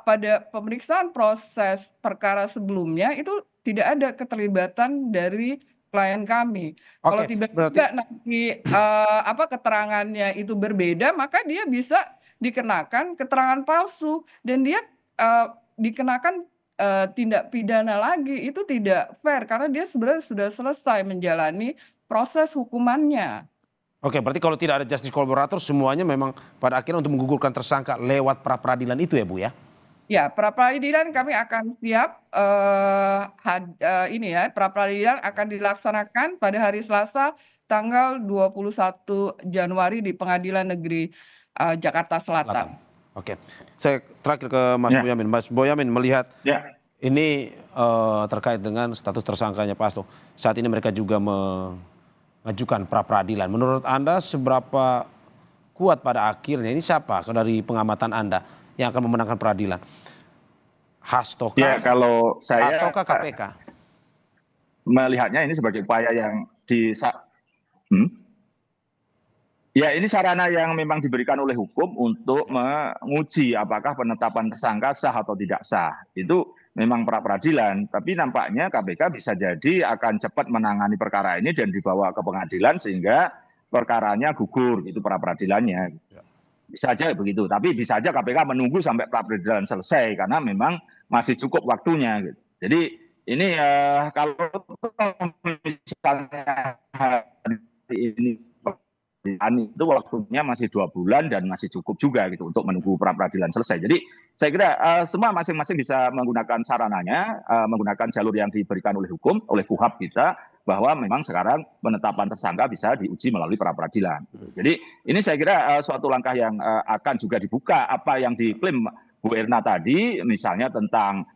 pada pemeriksaan proses perkara sebelumnya itu tidak ada keterlibatan dari klien kami. Kalau Oke, tiba-tiba berarti nanti keterangannya itu berbeda, maka dia bisa dikenakan keterangan palsu dan dia dikenakan tindak pidana lagi. Itu tidak fair karena dia sebenarnya sudah selesai menjalani proses hukumannya. Oke, berarti kalau tidak ada justice collaborator semuanya memang pada akhirnya untuk menggugurkan tersangka lewat pra peradilan itu ya Bu ya? Ya, pra peradilan kami akan siap ini ya, pra peradilan akan dilaksanakan pada hari Selasa tanggal 21 Januari di Pengadilan Negeri Jakarta Selatan. Oke, saya terakhir ke Mas Boyamin. Mas Boyamin melihat ini terkait dengan status tersangkanya Pak Hasto. Saat ini mereka juga mengajukan pra peradilan. Menurut Anda seberapa kuat pada akhirnya ini siapa dari pengamatan Anda yang akan memenangkan peradilan? Hasto Ya, kalau saya ataukah KPK? Melihatnya ini sebagai upaya yang Ya, ini sarana yang memang diberikan oleh hukum untuk menguji apakah penetapan tersangka sah atau tidak sah. Itu memang pra peradilan, tapi nampaknya KPK bisa jadi akan cepat menangani perkara ini dan dibawa ke pengadilan sehingga perkaranya gugur, itu pra peradilannya. Bisa aja begitu, tapi bisa aja KPK menunggu sampai pra peradilan selesai karena memang masih cukup waktunya. Gitu. Jadi ini kalau misalnya hari ini itu waktunya masih 2 bulan dan masih cukup juga gitu untuk menunggu pra peradilan selesai. Jadi saya kira semua masing-masing bisa menggunakan sarananya, menggunakan jalur yang diberikan oleh hukum, oleh KUHAP kita, bahwa memang sekarang penetapan tersangka bisa diuji melalui pra peradilan. Jadi ini saya kira suatu langkah yang akan juga dibuka. Apa yang diklaim Bu Erna tadi, misalnya tentang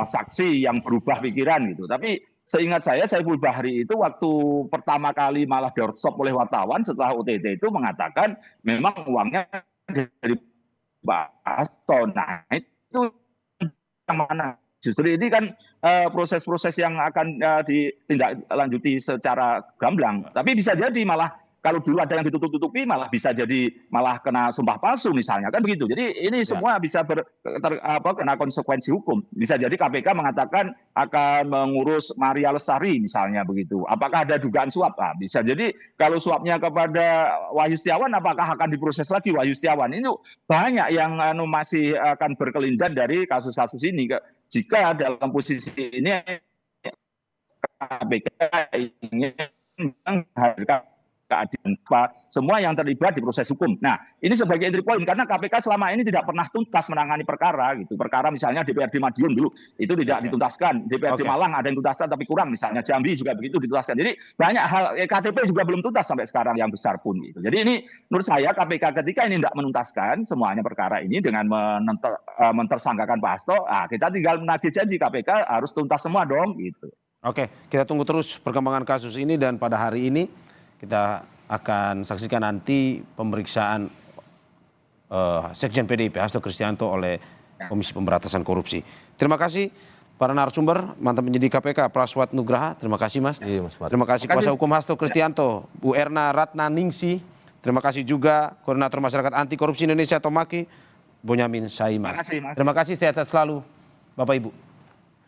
saksi yang berubah pikiran gitu. Tapi seingat saya Saiful Bahri itu waktu pertama kali malah doorstop oleh wartawan setelah OTT itu mengatakan memang uangnya dari Pak Hasto. Nah itu yang mana? Justru ini kan proses-proses yang akan ditindaklanjuti secara gamblang. Tapi bisa jadi malah kalau dulu ada yang ditutup-tutupi malah bisa jadi malah kena sumpah palsu misalnya kan begitu. Jadi ini semua bisa kena konsekuensi hukum. Bisa jadi KPK mengatakan akan mengurus Maria Lestari misalnya begitu. Apakah ada dugaan suap? Nah, bisa jadi kalau suapnya kepada Wahyu Setiawan apakah akan diproses lagi Wahyu Setiawan? Ini banyak yang masih akan berkelindan dari kasus-kasus ini. Jika dalam posisi ini KPK ingin menghadirkan keadilan semua yang terlibat di proses hukum. Nah, ini sebagai entry point karena KPK selama ini tidak pernah tuntas menangani perkara gitu. Perkara misalnya DPRD Madiun dulu itu tidak dituntaskan. DPRD Malang ada yang tuntaskan tapi kurang misalnya. Jambi juga begitu dituntaskan. Jadi banyak hal KTP juga belum tuntas sampai sekarang yang besar pun gitu. Jadi ini menurut saya KPK ketika ini tidak menuntaskan semuanya perkara ini dengan mentersangkakan Pak Hasto, kita tinggal menagih janji KPK harus tuntas semua dong gitu. Oke, kita tunggu terus perkembangan kasus ini dan pada hari ini kita akan saksikan nanti pemeriksaan Sekjen PDIP Hasto Kristianto oleh Komisi Pemberantasan Korupsi. Terima kasih para narasumber, mantan penyidik KPK Praswat Nugraha. Terima kasih Mas. Iya, Mas. Terima kasih kuasa hukum Hasto Kristianto, Bu Erna Ratna Ningsi. Terima kasih juga Koordinator Masyarakat Anti Korupsi Indonesia Tomaki, Bonyamin Saiman. Terima kasih, Mas. Terima kasih, sehat-sehat selalu Bapak Ibu.